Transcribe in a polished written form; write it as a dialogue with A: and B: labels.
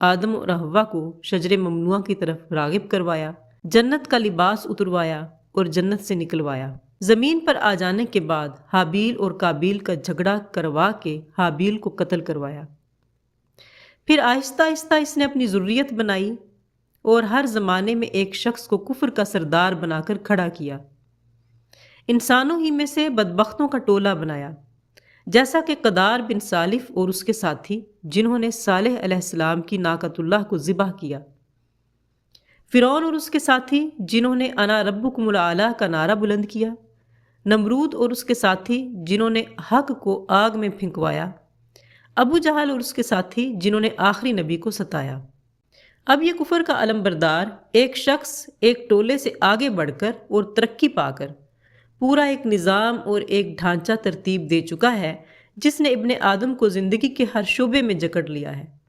A: आदम और हव्वा को शजरे ममनुआ की तरफ रागिब करवाया, जन्नत का लिबास उतरवाया और जन्नत से निकलवाया। ज़मीन पर आ जाने के बाद हाबील और काबील का झगड़ा करवा के हाबील को कत्ल करवाया। फिर आहिस्ता आहिस्ता इसने अपनी ज़ुर्रियत बनाई और हर ज़माने में एक शख्स को कुफ्र का सरदार बनाकर खड़ा किया। इंसानों ही में से बदबख्तों का टोला बनाया, जैसा कि कदार बिन सालिफ और उसके साथी, जिन्होंने सालेह अलैहिस्सलाम की नाकतुल्लाह को ज़िबह किया। फ़िरौन और उसके साथी, जिन्होंने अना रब्बुकुमुल आला का नारा बुलंद किया। नमरूद और उसके साथी, जिन्होंने हक को आग में फेंकवाया। अबू जहल और उसके साथी, जिन्होंने आखिरी नबी को सताया। अब ये कुफर का अलमबरदार एक शख्स एक टोले से आगे बढ़कर और तरक्की पाकर पूरा एक निज़ाम और एक ढांचा तरतीब दे चुका है, जिसने इब्ने आदम को ज़िंदगी के हर शोबे में जकड़ लिया है।